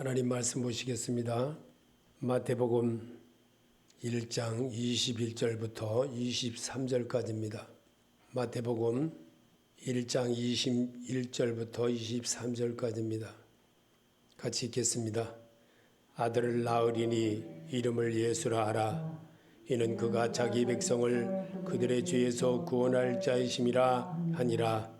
하나님 말씀 보시겠습니다. 마태복음 1장 21절부터 23절까지입니다. 마태복음 1장 21절부터 23절까지입니다. 같이 읽겠습니다. 아들을 낳으리니 이름을 예수라 하라. 이는 그가 자기 백성을 그들의 죄에서 구원할 자이심이라 하니라.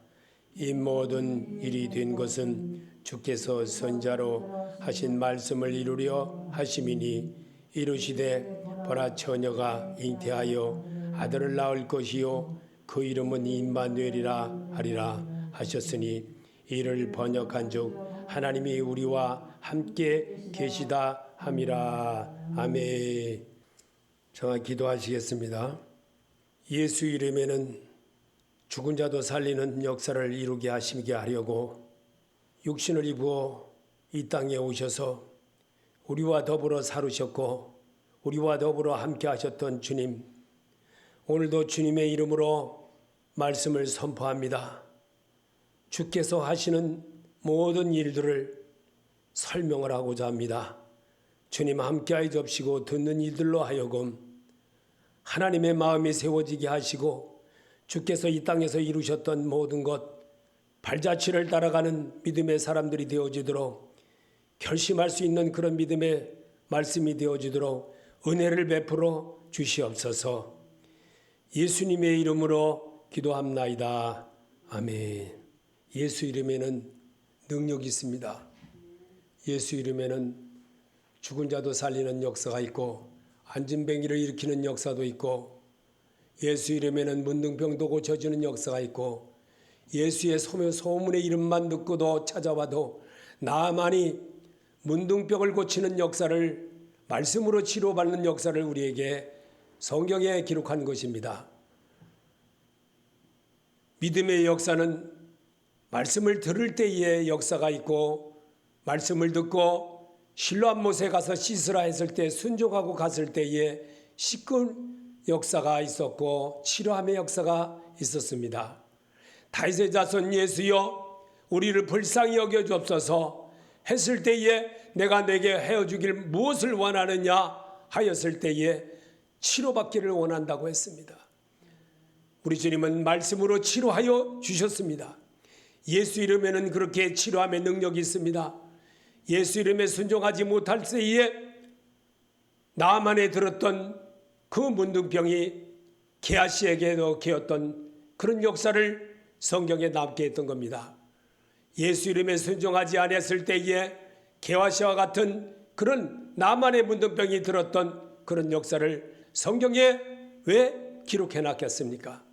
이 모든 일이 된 것은 주께서 선자로 하신 말씀을 이루려 하심이니 이르시되 보라 처녀가 잉태하여 아들을 낳을 것이요 그 이름은 임마누엘이라 하리라 하셨으니 이를 번역한즉 하나님이 우리와 함께 계시다 함이라. 아멘. 정확히 기도하시겠습니다. 예수 이름에는 죽은 자도 살리는 역사를 이루게 하시게 하려고 육신을 입어 이 땅에 오셔서 우리와 더불어 살으셨고 우리와 더불어 함께 하셨던 주님, 오늘도 주님의 이름으로 말씀을 선포합니다. 주께서 하시는 모든 일들을 설명을 하고자 합니다. 주님 함께하여 접시고 듣는 이들로 하여금 하나님의 마음이 세워지게 하시고 주께서 이 땅에서 이루셨던 모든 것, 발자취를 따라가는 믿음의 사람들이 되어지도록 결심할 수 있는 그런 믿음의 말씀이 되어지도록 은혜를 베풀어 주시옵소서. 예수님의 이름으로 기도합나이다. 아멘. 예수 이름에는 능력이 있습니다. 예수 이름에는 죽은 자도 살리는 역사가 있고 안진뱅이를 일으키는 역사도 있고 예수 이름에는 문둥병도 고쳐지는 역사가 있고 예수의 소문의 이름만 듣고도 찾아와도 나만이 문둥병을 고치는 역사를 말씀으로 치료받는 역사를 우리에게 성경에 기록한 것입니다. 믿음의 역사는 말씀을 들을 때의 역사가 있고 말씀을 듣고 실로암 못에 가서 씻으라 했을 때 순종하고 갔을 때에 씻은 역사가 있었고 치료함의 역사가 있었습니다. 다윗의 자손 예수여 우리를 불쌍히 여겨 주옵소서 했을 때에 내가 내게 헤어주길 무엇을 원하느냐 하였을 때에 치료받기를 원한다고 했습니다. 우리 주님은 말씀으로 치료하여 주셨습니다. 예수 이름에는 그렇게 치료함의 능력이 있습니다. 예수 이름에 순종하지 못할 때에 나만에 들었던 그 문둥병이 게하시에게도 개었던 그런 역사를 성경에 남게 했던 겁니다. 예수 이름에 순종하지 않았을 때에 게하시와 같은 그런 나만의 문둥병이 들었던 그런 역사를 성경에 왜 기록해 놨겠습니까?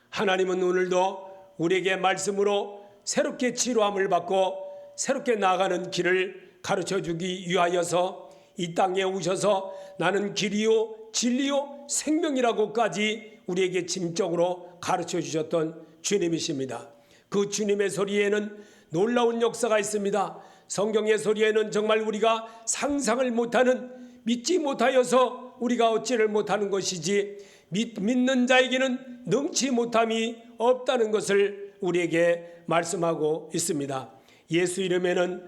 하나님은 오늘도 우리에게 말씀으로 새롭게 치료함을 받고 새롭게 나아가는 길을 가르쳐 주기 위하여서 이 땅에 오셔서 나는 길이요 진리요 생명이라고까지 우리에게 짐적으로 가르쳐 주셨던 주님이십니다. 그 주님의 소리에는 놀라운 역사가 있습니다. 성경의 소리에는 정말 우리가 상상을 못하는, 믿지 못하여서 우리가 어찌를 못하는 것이지 믿는 자에게는 능치 못함이 없다는 것을 우리에게 말씀하고 있습니다. 예수 이름에는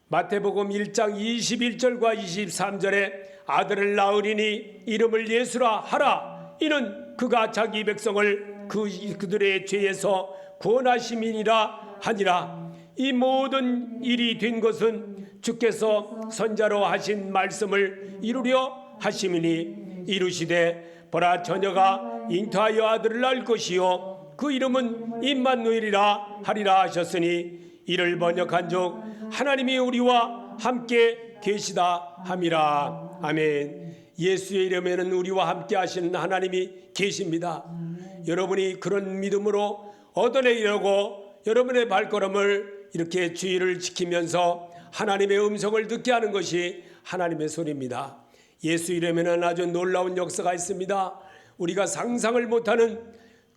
마태복음 1장 21절과 23절에 아들을 낳으리니 이름을 예수라 하라. 이는 그가 자기 백성을 그들의 죄에서 구원하심이니라 하니라. 이 모든 일이 된 것은 주께서 선자로 하신 말씀을 이루려 하심이니 이르시되 보라 처녀가 잉태하여 아들을 낳을 것이요 그 이름은 임마누엘이라 하리라 하셨으니 이를 번역한즉 하나님이 우리와 함께 계시다 함이라. 아멘. 예수의 이름에는 우리와 함께 하시는 하나님이 계십니다. 여러분이 그런 믿음으로 얻어내려고 여러분의 발걸음을 이렇게 주의를 지키면서 하나님의 음성을 듣게 하는 것이 하나님의 소리입니다. 예수 이름에는 아주 놀라운 역사가 있습니다. 우리가 상상을 못하는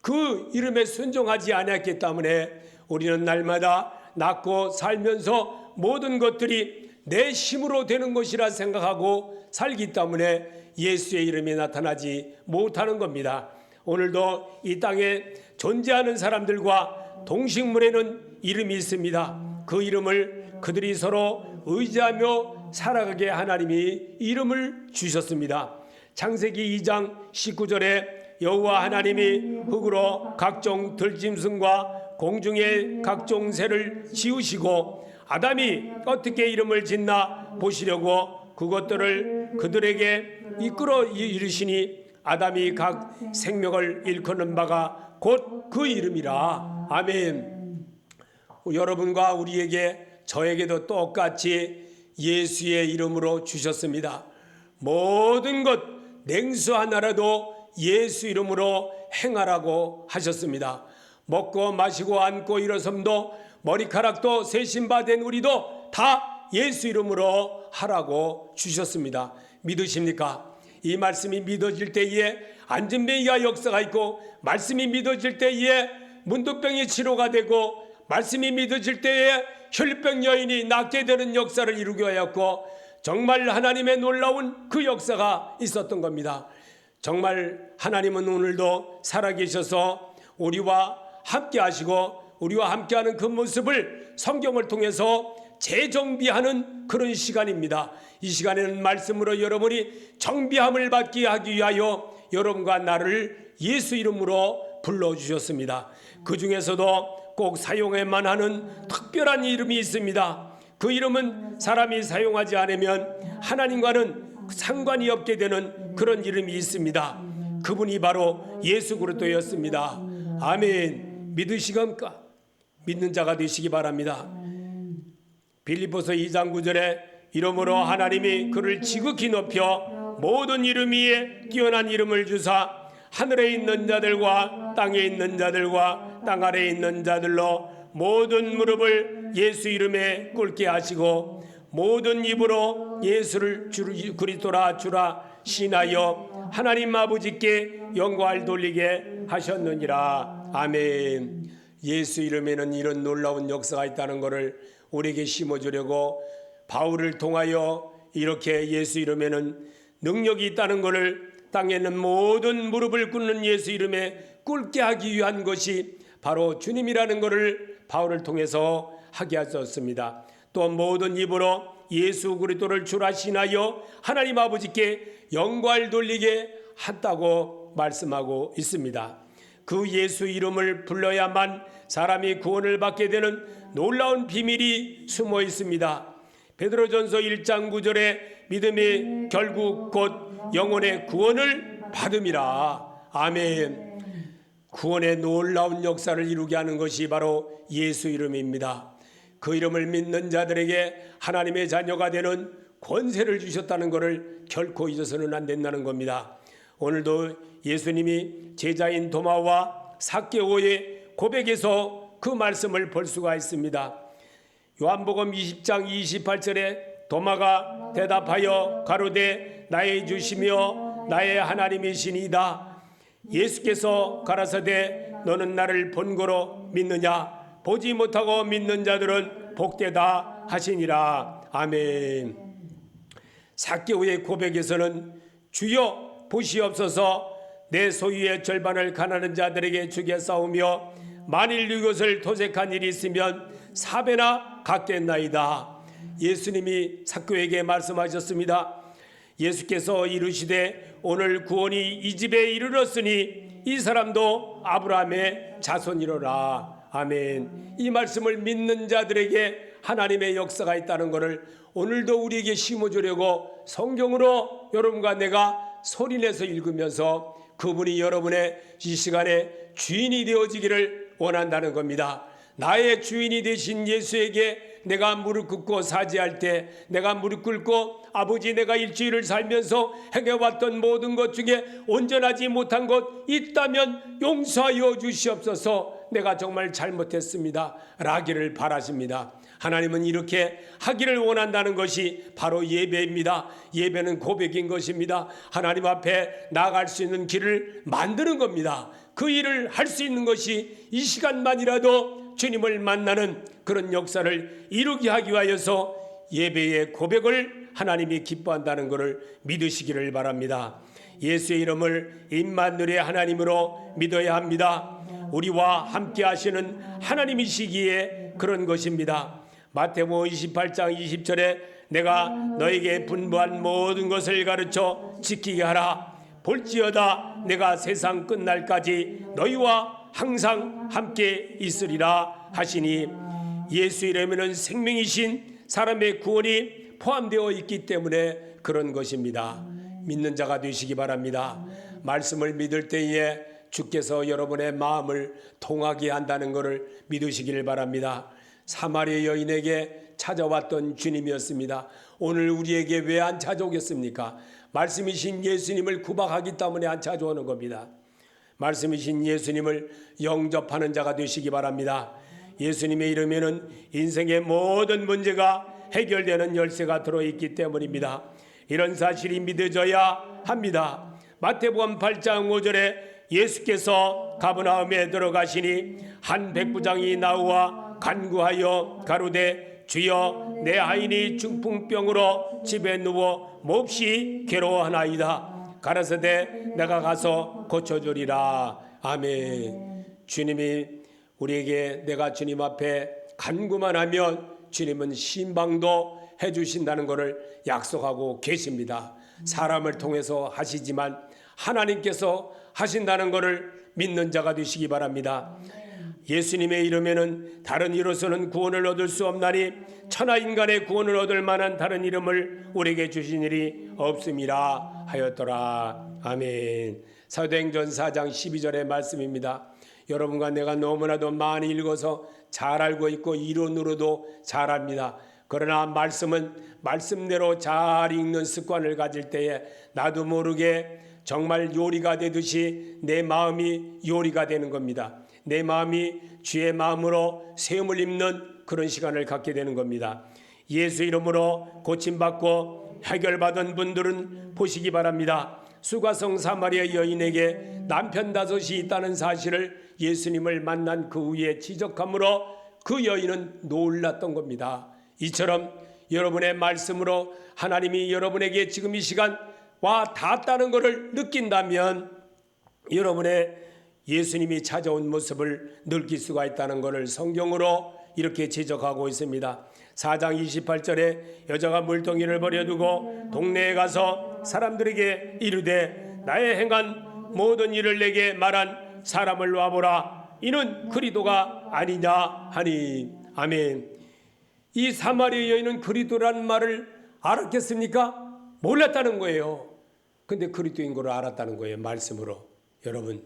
그 이름에 순종하지 않았기 때문에 우리는 날마다 낳고 살면서 모든 것들이 내 힘으로 되는 것이라 생각하고 살기 때문에 예수의 이름이 나타나지 못하는 겁니다. 오늘도 이 땅에 존재하는 사람들과 동식물에는 이름이 있습니다. 그 이름을 그들이 서로 의지하며 살아가게 하나님이 이름을 주셨습니다. 창세기 2장 19절에 여호와 하나님이 흙으로 각종 들짐승과 공중의 각종 새를 지으시고 아담이 어떻게 이름을 짓나 보시려고 그것들을 그들에게 이끌어 이르시니 아담이 각 생명을 일컫는 바가 곧 그 이름이라. 아멘. 여러분과 우리에게 저에게도 똑같이 예수의 이름으로 주셨습니다. 모든 것 냉수 하나라도 예수 이름으로 행하라고 하셨습니다. 먹고 마시고 앉고 일어섬도 머리카락도 세신바된 우리도 다 예수 이름으로 하라고 주셨습니다. 믿으십니까? 이 말씀이 믿어질 때에 안진뱅이가 역사가 있고, 말씀이 믿어질 때에 문둥병이 치료가 되고, 말씀이 믿어질 때에 혈병 여인이 낫게 되는 역사를 이루게 하였고, 정말 하나님의 놀라운 그 역사가 있었던 겁니다. 정말 하나님은 오늘도 살아계셔서 우리와 함께 하시고, 우리와 함께하는 그 모습을 성경을 통해서 재정비하는 그런 시간입니다. 이 시간에는 말씀으로 여러분이 정비함을 받게 하기 위하여 여러분과 나를 예수 이름으로 불러주셨습니다. 그 중에서도 꼭 사용해만 하는 특별한 이름이 있습니다. 그 이름은 사람이 사용하지 않으면 하나님과는 상관이 없게 되는 그런 이름이 있습니다. 그분이 바로 예수 그리스도였습니다. 아멘. 믿으시건가? 믿는 자가 되시기 바랍니다. 빌립보서 2장 9절에 이러므로 하나님이 그를 지극히 높여 모든 이름 위에 뛰어난 이름을 주사 하늘에 있는 자들과 땅에 있는 자들과 땅 아래에 있는 자들로 모든 무릎을 예수 이름에 꿇게 하시고 모든 입으로 예수를 그리스도라 주라 신하여 하나님 아버지께 영광을 돌리게 하셨느니라. 아멘. 예수 이름에는 이런 놀라운 역사가 있다는 것을 우리에게 심어주려고 바울을 통하여 이렇게 예수 이름에는 능력이 있다는 것을 땅에 있는 모든 무릎을 꿇는 예수 이름에 꿇게 하기 위한 것이 바로 주님이라는 것을 바울을 통해서 하게 하셨습니다. 또 모든 입으로 예수 그리스도를 주라 신하여 하나님 아버지께 영광을 돌리게 한다고 말씀하고 있습니다. 그 예수 이름을 불러야만 사람이 구원을 받게 되는 놀라운 비밀이 숨어 있습니다. 베드로전서 1장 9절에 믿음이 결국 곧 영혼의 구원을 받음이라. 아멘. 구원의 놀라운 역사를 이루게 하는 것이 바로 예수 이름입니다. 그 이름을 믿는 자들에게 하나님의 자녀가 되는 권세를 주셨다는 것을 결코 잊어서는 안 된다는 겁니다. 오늘도 예수님이 제자인 도마와 삭개오의 고백에서 그 말씀을 볼 수가 있습니다. 요한복음 20장 28절에 도마가 대답하여 가로되 나의 주시며 나의 하나님이시니이다. 예수께서 가라사대 너는 나를 본거로 믿느냐? 보지 못하고 믿는 자들은 복되다 하시니라. 아멘. 삭개오의 고백에서는 주여 보시옵소서 내 소유의 절반을 가난한 자들에게 주겠사오며 만일 이것을 도색한 일이 있으면 4배나 갚겠나이다. 예수님이 삭개오에게 말씀하셨습니다. 예수께서 이르시되 오늘 구원이 이 집에 이르렀으니 이 사람도 아브라함의 자손이로라. 아멘. 이 말씀을 믿는 자들에게 하나님의 역사가 있다는 것을 오늘도 우리에게 심어주려고 성경으로 여러분과 내가 소리내서 읽으면서 그분이 여러분의 이 시간에 주인이 되어지기를 원한다는 겁니다. 나의 주인이 되신 예수에게 내가 무릎 꿇고 사죄할 때, 내가 무릎 꿇고 아버지 내가 일주일을 살면서 행해왔던 모든 것 중에 온전하지 못한 것 있다면 용서하여 주시옵소서. 내가 정말 잘못했습니다 라기를 바라십니다. 하나님은 이렇게 하기를 원한다는 것이 바로 예배입니다. 예배는 고백인 것입니다. 하나님 앞에 나아갈 수 있는 길을 만드는 겁니다. 그 일을 할 수 있는 것이 이 시간만이라도 주님을 만나는 그런 역사를 이루게 하기 위하여서 예배의 고백을 하나님이 기뻐한다는 것을 믿으시기를 바랍니다. 예수의 이름을 임마누엘의 하나님으로 믿어야 합니다. 우리와 함께 하시는 하나님이시기에 그런 것입니다. 마태복음 28장 20절에 내가 너에게 분부한 모든 것을 가르쳐 지키게 하라. 볼지어다 내가 세상 끝날까지 너희와 항상 함께 있으리라 하시니, 예수 이름에는 생명이신 사람의 구원이 포함되어 있기 때문에 그런 것입니다. 믿는 자가 되시기 바랍니다. 말씀을 믿을 때에 주께서 여러분의 마음을 통하게 한다는 것을 믿으시기를 바랍니다. 사마리아 여인에게 찾아왔던 주님이었습니다. 오늘 우리에게 왜 안 찾아오겠습니까? 말씀이신 예수님을 구박하기 때문에 안 찾아오는 겁니다. 말씀이신 예수님을 영접하는 자가 되시기 바랍니다. 예수님의 이름에는 인생의 모든 문제가 해결되는 열쇠가 들어있기 때문입니다. 이런 사실이 믿어져야 합니다. 마태복음 8장 5절에 예수께서 가버나움에 들어가시니 한 백부장이 나와 간구하여 가로되 주여 내 아이니 중풍병으로 집에 누워 몹시 괴로워하나이다. 가라사대 내가 가서 고쳐주리라. 아멘. 주님이 우리에게 내가 주님 앞에 간구만 하면 주님은 신방도 해주신다는 것을 약속하고 계십니다. 사람을 통해서 하시지만 하나님께서 하신다는 것을 믿는 자가 되시기 바랍니다. 예수님의 이름에는 다른 이로서는 구원을 얻을 수 없나니 천하 인간의 구원을 얻을 만한 다른 이름을 우리에게 주신 일이 없음이라 하였더라. 아멘. 사도행전 4장 12절의 말씀입니다. 여러분과 내가 너무나도 많이 읽어서 잘 알고 있고 이론으로도 잘 압니다. 그러나 말씀은 말씀대로 잘 읽는 습관을 가질 때에 나도 모르게 정말 요리가 되듯이 내 마음이 요리가 되는 겁니다. 내 마음이 주의 마음으로 세움을 입는 그런 시간을 갖게 되는 겁니다. 예수 이름으로 고침받고 해결받은 분들은 보시기 바랍니다. 수가성 사마리아 여인에게 남편 5이 있다는 사실을 예수님을 만난 그 후에 지적함으로 그 여인은 놀랐던 겁니다. 이처럼 여러분의 말씀으로 하나님이 여러분에게 지금 이 시간 와 닿았다는 것을 느낀다면 여러분의 예수님이 찾아온 모습을 느낄 수가 있다는 것을 성경으로 이렇게 지적하고 있습니다. 4장 28절에 여자가 물동이를 버려두고 동네에 가서 사람들에게 이르되 나의 행한 모든 일을 내게 말한 사람을 와보라. 이는 그리스도가 아니냐 하니. 아멘. 이 사마리아 여인은 그리스도라는 말을 알았겠습니까? 몰랐다는 거예요. 근데 그리스도인 걸 알았다는 거예요. 말씀으로. 여러분,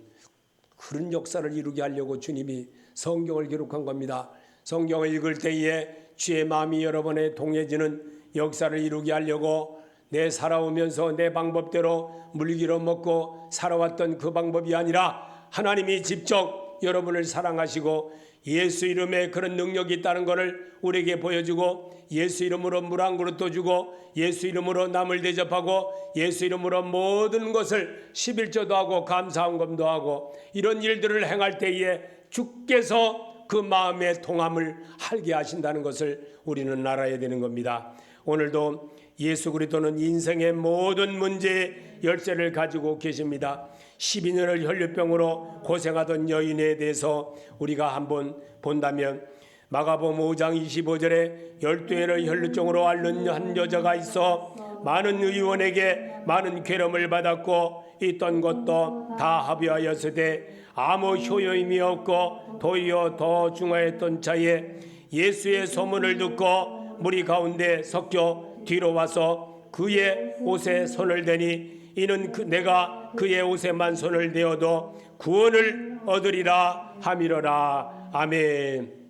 그런 역사를 이루게 하려고 주님이 성경을 기록한 겁니다. 성경을 읽을 때에 주의 마음이 여러분의 동해지는 역사를 이루게 하려고 내 살아오면서 내 방법대로 물기로 먹고 살아왔던 그 방법이 아니라 하나님이 직접 여러분을 사랑하시고 예수 이름에 그런 능력이 있다는 것을 우리에게 보여주고 예수 이름으로 물 한 그릇도 주고 예수 이름으로 남을 대접하고 예수 이름으로 모든 것을 11조도 하고 감사헌금도 하고 이런 일들을 행할 때에 주께서 그 마음의 통함을 알게 하신다는 것을 우리는 알아야 되는 겁니다. 오늘도 예수 그리스도는 인생의 모든 문제의 열쇠를 가지고 계십니다. 12년을 혈류병으로 고생하던 여인에 대해서 우리가 한번 본다면 마가복음 5장 25절에 12해를 혈류증으로 앓는 한 여자가 있어 많은 의원에게 많은 괴로움을 받았고 있던 것도 다 합의하였으되 아무 효용이 없고 도리어 더 중하였던 차에 예수의 소문을 듣고 무리 가운데 섞여 뒤로 와서 그의 옷에 손을 대니 이는 내가 그의 옷에만 손을 대어도 구원을 얻으리라 함이로라. 아멘.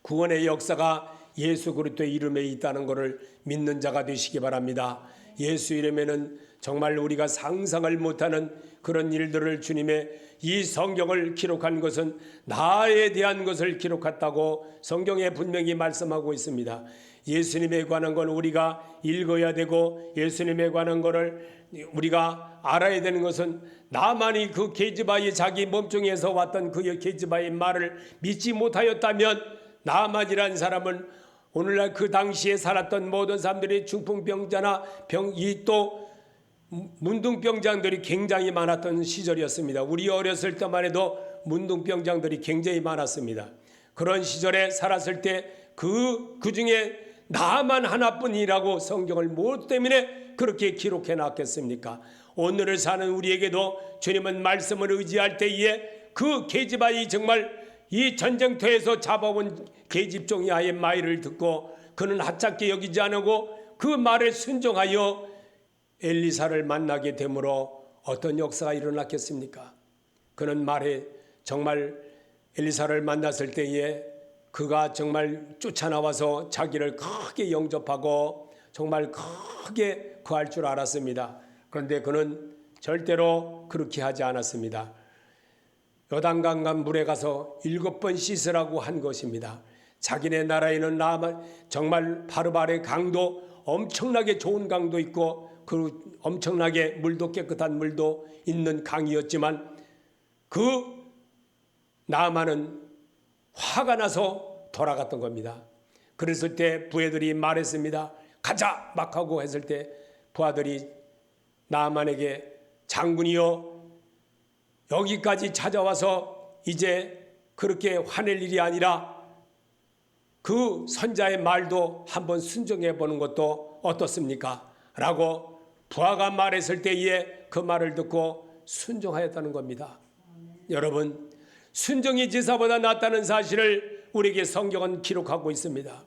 구원의 역사가 예수 그리스도의 이름에 있다는 것을 믿는 자가 되시기 바랍니다. 예수 이름에는 정말 우리가 상상을 못하는 그런 일들을 주님의 이 성경을 기록한 것은 나에 대한 것을 기록했다고 성경에 분명히 말씀하고 있습니다. 예수님에 관한 걸 우리가 읽어야 되고 예수님에 관한 것을 우리가 알아야 되는 것은 나만이 그 게즈바의 자기 몸뚱이에서 왔던 그 게즈바의 말을 믿지 못하였다면 나만이라는 사람은 오늘날 그 당시에 살았던 모든 사람들이 중풍병자나 또 문둥병장들이 굉장히 많았던 시절이었습니다. 우리 어렸을 때만 해도 문둥병장들이 굉장히 많았습니다. 그런 시절에 살았을 때 그 중에 나만 하나뿐이라고 성경을 무엇 때문에 그렇게 기록해 놨겠습니까? 오늘을 사는 우리에게도 주님은 말씀을 의지할 때에 그 계집아이 정말 이 전쟁터에서 잡아온 계집종이 아이의 말을 듣고 그는 하찮게 여기지 않고 그 말에 순종하여 엘리사를 만나게 되므로 어떤 역사가 일어났겠습니까? 그는 말에 정말 엘리사를 만났을 때에 그가 정말 쫓아나와서 자기를 크게 영접하고 정말 크게 구할 줄 알았습니다. 그런데 그는 절대로 그렇게 하지 않았습니다. 요단강 물에 가서 7번 씻으라고 한 것입니다. 자기네 나라에는 정말 바르바르의 강도, 엄청나게 좋은 강도 있고 그 엄청나게 물도 깨끗한 물도 있는 강이었지만 그 나아만은 화가 나서 돌아갔던 겁니다. 그랬을 때 부하들이 말했습니다. 가자! 막 하고 했을 때 부하들이 나아만에게 장군이여 여기까지 찾아와서 이제 그렇게 화낼 일이 아니라 그 선자의 말도 한번 순종해 보는 것도 어떻습니까? 라고 부하가 말했을 때에 그 말을 듣고 순종하였다는 겁니다. 여러분, 순종이 제사보다 낫다는 사실을 우리에게 성경은 기록하고 있습니다.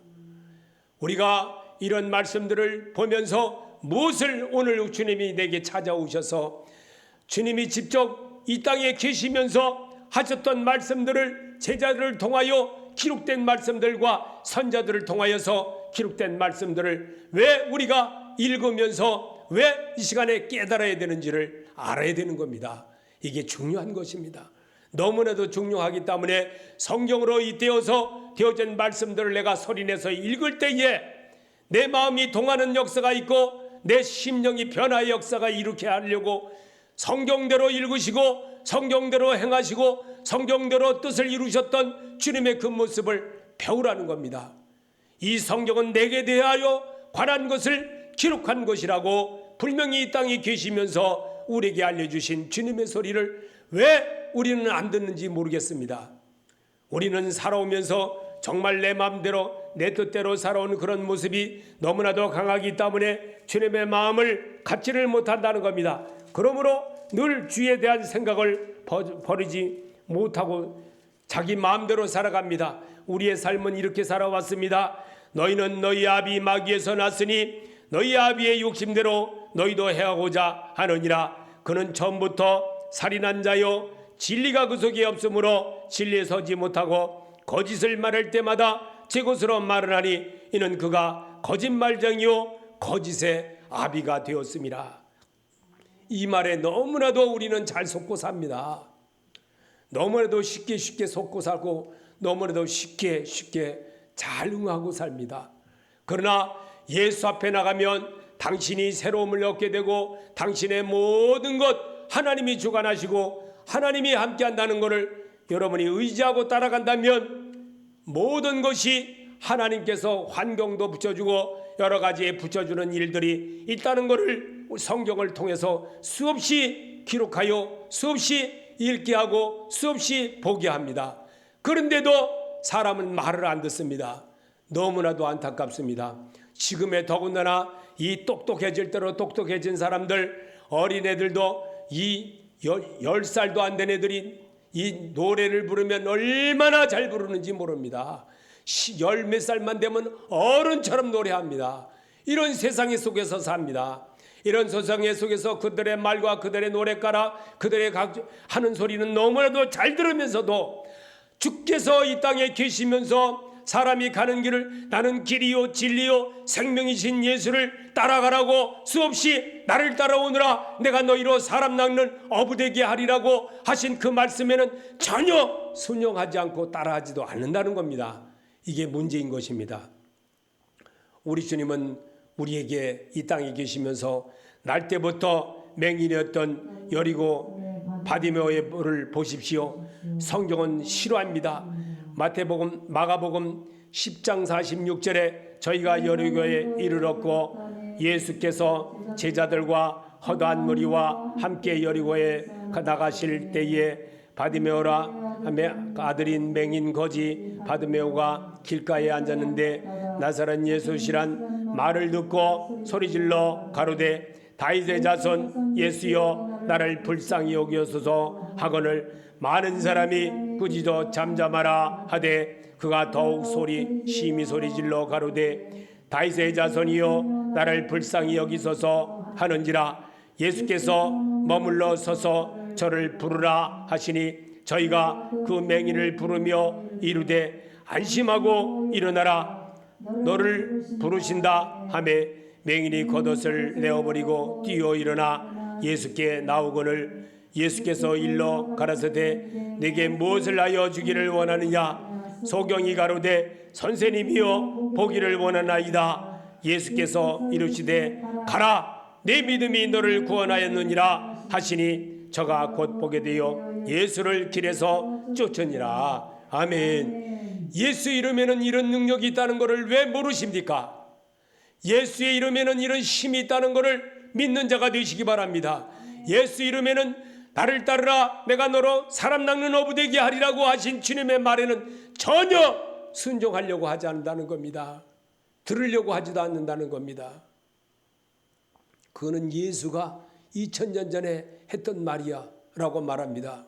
우리가 이런 말씀들을 보면서 무엇을 오늘 주님이 내게 찾아오셔서 주님이 직접 이 땅에 계시면서 하셨던 말씀들을 제자들을 통하여 기록된 말씀들과 선자들을 통하여서 기록된 말씀들을 왜 우리가 읽으면서 왜 이 시간에 깨달아야 되는지를 알아야 되는 겁니다. 이게 중요한 것입니다. 너무나도 중요하기 때문에 성경으로 되어진 말씀들을 내가 소리내서 읽을 때에 내 마음이 동하는 역사가 있고 내 심령이 변화의 역사가 이렇게 하려고 성경대로 읽으시고 성경대로 행하시고 성경대로 뜻을 이루셨던 주님의 그 모습을 배우라는 겁니다. 이 성경은 내게 대하여 관한 것을 기록한 것이라고 분명히 이 땅에 계시면서 우리에게 알려주신 주님의 소리를 왜 우리는 안 듣는지 모르겠습니다. 우리는 살아오면서 정말 내 마음대로 내 뜻대로 살아온 그런 모습이 너무나도 강하기 때문에 주님의 마음을 갖지를 못한다는 겁니다. 그러므로 늘 주에 대한 생각을 버리지 못하고 자기 마음대로 살아갑니다. 우리의 삶은 이렇게 살아왔습니다. 너희는 너희 아비 마귀에서 났으니 너희 아비의 욕심대로 너희도 행하고자 하느니라. 그는 처음부터 살인한 자요 진리가 그 속에 없으므로 진리에 서지 못하고 거짓을 말할 때마다 제 것으로 말을 하니 이는 그가 거짓말쟁이요 거짓의 아비가 되었음이라. 이 말에 너무나도 우리는 잘 속고 삽니다. 너무나도 쉽게 속고 살고 너무나도 쉽게 잘 응하고 삽니다. 그러나 예수 앞에 나가면 당신이 새로움을 얻게 되고 당신의 모든 것 하나님이 주관하시고 하나님이 함께한다는 것을 여러분이 의지하고 따라간다면 모든 것이 하나님께서 환경도 붙여주고 여러 가지에 붙여주는 일들이 있다는 것을 성경을 통해서 수없이 기록하여 수없이 읽게 하고 수없이 보게 합니다. 그런데도 사람은 말을 안 듣습니다. 너무나도 안타깝습니다. 지금의 더군다나 이 똑똑해질 대로 똑똑해진 사람들, 어린애들도 이 10살도 안 된 애들이 이 노래를 부르면 얼마나 잘 부르는지 모릅니다. 10몇 살만 되면 어른처럼 노래합니다. 이런 세상 속에서 삽니다. 이런 세상 속에서 그들의 말과 그들의 노래가라 그들의 하는 소리는 너무나도 잘 들으면서도 주께서 이 땅에 계시면서 사람이 가는 길을 나는 길이요 진리요 생명이신 예수를 따라가라고 수없이 나를 따라오느라 내가 너희로 사람 낚는 어부되게 하리라고 하신 그 말씀에는 전혀 순종하지 않고 따라하지도 않는다는 겁니다. 이게 문제인 것입니다. 우리 주님은 우리에게 이 땅에 계시면서 날 때부터 맹인이었던 여리고 바디메오를 보십시오. 성경은 싫어합니다. 마태복음, 마가복음 10장 46절에 저희가 여리고에 이르렀고 예수께서 제자들과 허다한 무리와 함께 여리고에 나가실 때에 바디메오라 아들인 맹인 거지 바드메오가 길가에 앉았는데 나사렛 예수시란 말을 듣고 소리질러 가로되 다윗의 자손 예수여 나를 불쌍히 여기소서 하거늘 많은 사람이 꾸짖어 잠잠하라 하되 그가 더욱 심히 소리질러 가로되 다윗의 자손이여 나를 불쌍히 여기소서 하는지라 예수께서 머물러 서서 저를 부르라 하시니 저희가 그 맹인을 부르며 이르되 안심하고 일어나라 너를 부르신다 하매 맹인이 겉옷을 내어버리고 뛰어 일어나 예수께 나오거늘 예수께서 일러 가라사대 내게 무엇을 하여 주기를 원하느냐 소경이 가로되 선생님이여 보기를 원하나이다 예수께서 이르시되 가라 내 믿음이 너를 구원하였느니라 하시니 저가 곧 보게 되어 예수를 길에서 쫓으니라. 아멘. 예수 이름에는 이런 능력이 있다는 것을 왜 모르십니까? 예수의 이름에는 이런 힘이 있다는 것을 믿는 자가 되시기 바랍니다. 예수 이름에는 나를 따르라 내가 너로 사람 낚는 어부 되게 하리라고 하신 주님의 말에는 전혀 순종하려고 하지 않는다는 겁니다. 들으려고 하지도 않는다는 겁니다. 그거는 예수가 2000년 전에 했던 말이야 라고 말합니다.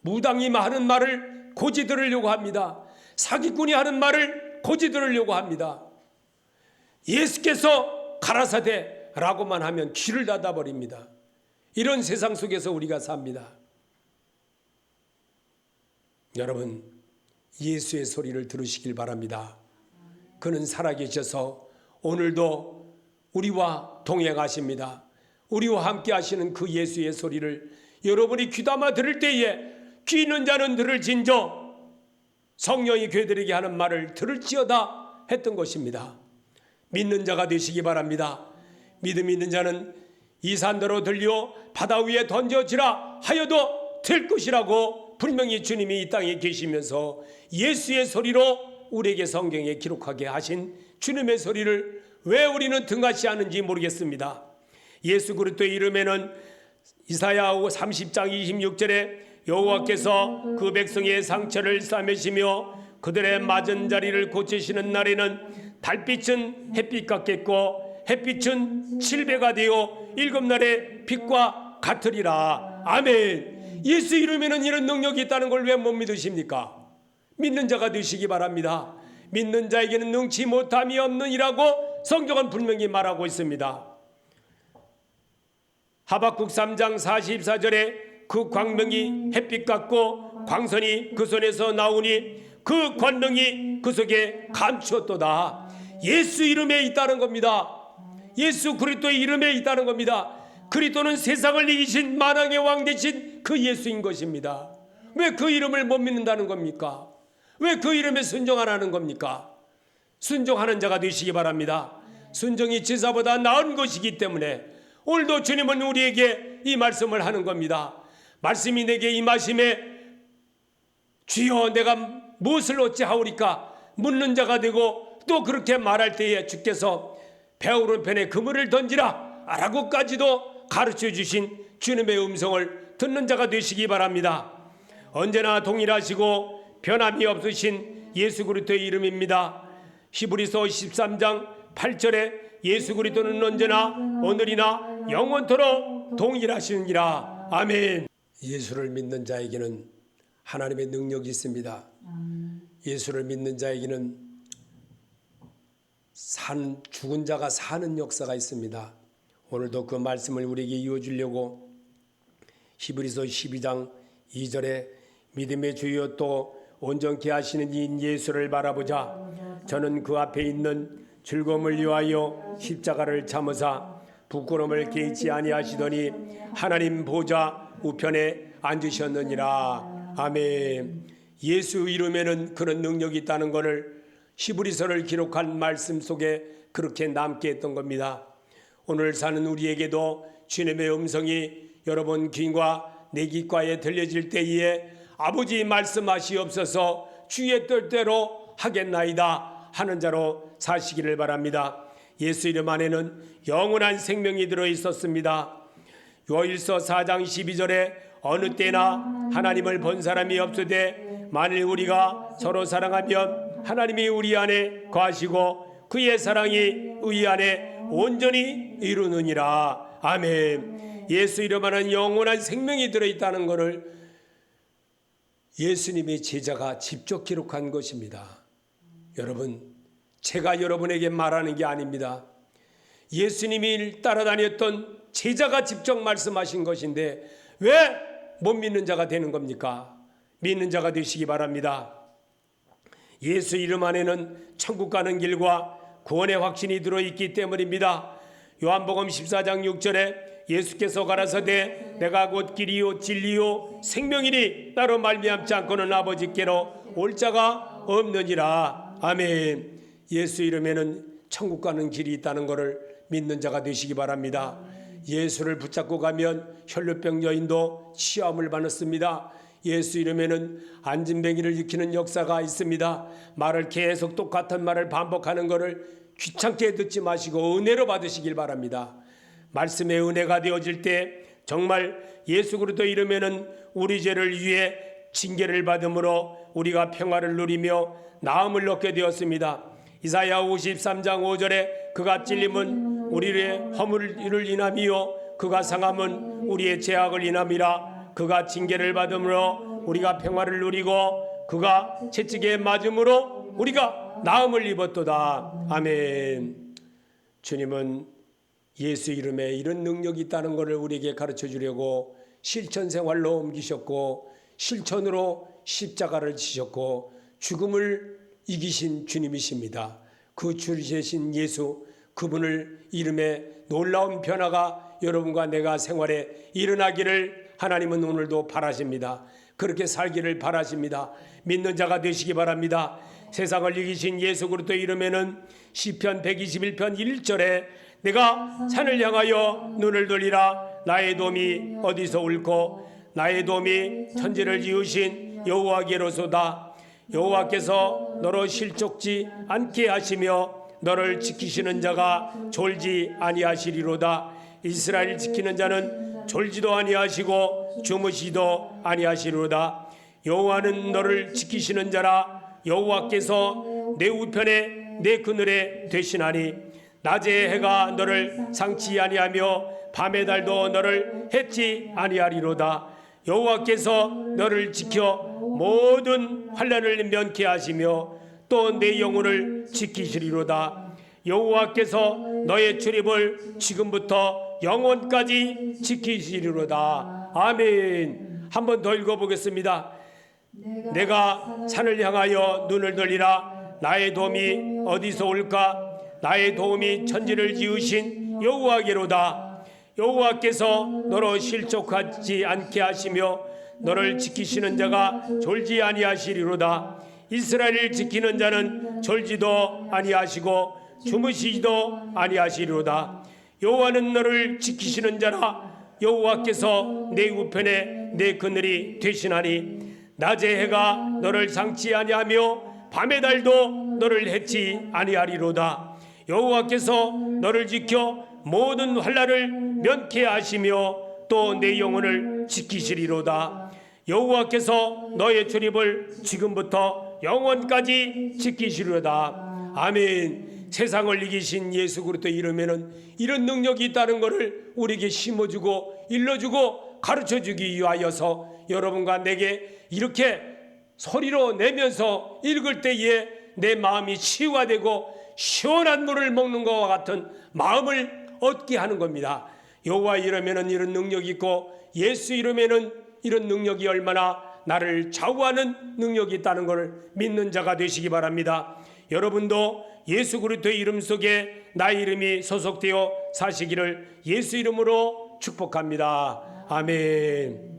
무당이 하는 말을 고지 들으려고 합니다. 사기꾼이 하는 말을 고지 들으려고 합니다. 예수께서 가라사대 라고만 하면 귀를 닫아버립니다. 이런 세상 속에서 우리가 삽니다. 여러분 예수의 소리를 들으시길 바랍니다. 그는 살아계셔서 오늘도 우리와 동행하십니다. 우리와 함께 하시는 그 예수의 소리를 여러분이 귀담아 들을 때에 귀 있는 자는 들을진저 성령이 괴들에게 하는 말을 들을지어다 했던 것입니다. 믿는 자가 되시기 바랍니다. 믿음 있는 자는 이 산더러 들려 바다 위에 던져지라 하여도 될 것이라고 분명히 주님이 이 땅에 계시면서 예수의 소리로 우리에게 성경에 기록하게 하신 주님의 소리를 왜 우리는 등하시하는지 모르겠습니다. 예수 그리스도의 이름에는 이사야 30장 26절에 여호와께서 그 백성의 상처를 싸매시며 그들의 맞은 자리를 고치시는 날에는 달빛은 햇빛 같겠고 햇빛은 7배가 되어 7날의 빛과 같으리라. 아멘. 예수 이름에는 이런 능력이 있다는 걸 왜 못 믿으십니까? 믿는 자가 되시기 바랍니다. 믿는 자에게는 능치 못함이 없느니라고 성경은 분명히 말하고 있습니다. 하박국 3장 44절에 그 광명이 햇빛 같고 광선이 그 손에서 나오니 그 권능이 그 속에 감추었도다. 예수 이름에 있다는 겁니다. 예수 그리스도의 이름에 있다는 겁니다. 그리스도는 세상을 이기신 만왕의 왕 되신 그 예수인 것입니다. 왜 그 이름을 못 믿는다는 겁니까? 왜 그 이름에 순종 안 하는 겁니까? 순종하는 자가 되시기 바랍니다. 순종이 제사보다 나은 것이기 때문에 오늘도 주님은 우리에게 이 말씀을 하는 겁니다. 말씀이 내게 임하심에 주여 내가 무엇을 어찌하오리까 묻는 자가 되고 또 그렇게 말할 때에 주께서 배 오른편에 그물을 던지라 라고까지도 가르쳐 주신 주님의 음성을 듣는 자가 되시기 바랍니다. 언제나 동일하시고 변함이 없으신 예수 그리스도의 이름입니다. 히브리서 13장 8절에 예수 그리스도는 언제나 오늘이나 영원토록 동일하시니라. 아멘. 예수를 믿는 자에게는 하나님의 능력이 있습니다. 예수를 믿는 자에게는 죽은 자가 사는 역사가 있습니다. 오늘도 그 말씀을 우리에게 이어주려고 히브리서 12장 2절에 믿음의 주여 또 온전케 하시는 이인 예수를 바라보자. 저는 그 앞에 있는 즐거움을 위하여 십자가를 참으사 부끄러움을 개의치 아니하시더니 하나님 보좌 우편에 앉으셨느니라. 아멘. 예수 이름에는 그런 능력이 있다는 것을 히브리서를 기록한 말씀 속에 그렇게 남게 했던 겁니다. 오늘 사는 우리에게도 주님의 음성이 여러분 귀과 내 귓가에 들려질 때에 아버지 말씀하시옵소서 주의 뜻대로 하겠나이다 하는 자로 사시기를 바랍니다. 예수 이름 안에는 영원한 생명이 들어 있었습니다. 요일서 4장 12절에 어느 때나 하나님을 본 사람이 없으되 만일 우리가 서로 사랑하면 하나님이 우리 안에 거하시고 그의 사랑이 우리 안에 온전히 이루느니라. 아멘. 예수 이름 안에 영원한 생명이 들어있다는 것을 예수님의 제자가 직접 기록한 것입니다. 여러분, 제가 여러분에게 말하는 게 아닙니다. 예수님이 따라다녔던 제자가 직접 말씀하신 것인데 왜 못 믿는 자가 되는 겁니까? 믿는 자가 되시기 바랍니다. 예수 이름 안에는 천국 가는 길과 구원의 확신이 들어있기 때문입니다. 요한복음 14장 6절에 예수께서 가라사대 내가 곧 길이요 진리요 생명이니 나로 말미암지 않고는 아버지께로 올 자가 없느니라. 아멘. 예수 이름에는 천국 가는 길이 있다는 것을 믿는 자가 되시기 바랍니다. 예수를 붙잡고 가면 혈루병 여인도 치유함을 받았습니다. 예수 이름에는 안진뱅이를 일으키는 역사가 있습니다. 말을 계속 똑같은 말을 반복하는 것을 귀찮게 듣지 마시고 은혜로 받으시길 바랍니다. 말씀의 은혜가 되어질 때 정말 예수 그리스도 이름에는 우리 죄를 위해 징계를 받음으로 우리가 평화를 누리며 나음을 얻게 되었습니다. 이사야 53장 5절에 그가 찔림은 우리의 허물을 인함이요 그가 상함은 우리의 죄악을 인함이라. 그가 징계를 받음으로 우리가 평화를 누리고 그가 채찍에 맞음으로 우리가 나음을 입었도다. 아멘. 주님은 예수 이름에 이런 능력이 있다는 것을 우리에게 가르쳐 주려고 실천 생활로 옮기셨고 실천으로 십자가를 지셨고 죽음을 이기신 주님이십니다. 그 주신 예수 그분을 이름에 놀라운 변화가 여러분과 내가 생활에 일어나기를 하나님은 오늘도 바라십니다. 그렇게 살기를 바라십니다. 믿는 자가 되시기 바랍니다. 세상을 이기신 예수 그리스도 이름에는 시편 121편 1절에 내가 산을 향하여 눈을 돌리라 나의 도움이 어디서 올고 나의 도움이 천지를 지으신 여호와께로소다. 여호와께서 너로 실족지 않게 하시며 너를 지키시는 자가 졸지 아니하시리로다. 이스라엘 지키는 자는 졸지도 아니하시고 주무시도 아니하시리로다. 여호와는 너를 지키시는 자라. 여호와께서 내 우편에 내 그늘에 되시나니 낮에 해가 너를 상치 아니하며 밤의 달도 너를 해치 아니하리로다. 여호와께서 너를 지켜 모든 환난을 면케 하시며 또 내 영혼을 지키시리로다. 여호와께서 너의 출입을 지금부터 영원까지 지키시리로다. 아멘. 한 번 더 읽어보겠습니다. 내가 산을 향하여 눈을 돌리라 나의 도움이 어디서 올까? 나의 도움이 천지를 지으신 여호와께로다. 여호와께서 너로 실족하지 않게 하시며 너를 지키시는 자가 졸지 아니하시리로다. 이스라엘을 지키는 자는 졸지도 아니하시고 주무시지도 아니하시리로다. 여호와는 너를 지키시는 자라. 여호와께서 내 우편에 내 그늘이 되시나니 낮의 해가 너를 상치 아니하며 밤의 달도 너를 해치 아니하리로다. 여호와께서 너를 지켜 모든 환난을 면케 하시며 또 내 영혼을 지키시리로다. 여호와께서 너의 출입을 지금부터 영원까지 지키시리로다. 아멘. 세상을 이기신 예수 그리스도 이름에는 이런 능력이 있다는 것을 우리에게 심어주고 일러주고 가르쳐주기 위하여서 여러분과 내게 이렇게 소리로 내면서 읽을 때에 내 마음이 치유가 되고 시원한 물을 먹는 것과 같은 마음을 얻게 하는 겁니다. 여호와 이름에는 이런 능력이 있고 예수 이름에는 이런 능력이 얼마나 나를 좌우하는 능력이 있다는 것을 믿는 자가 되시기 바랍니다. 여러분도 예수 그리스도의 이름 속에 나의 이름이 소속되어 사시기를 예수 이름으로 축복합니다. 아멘.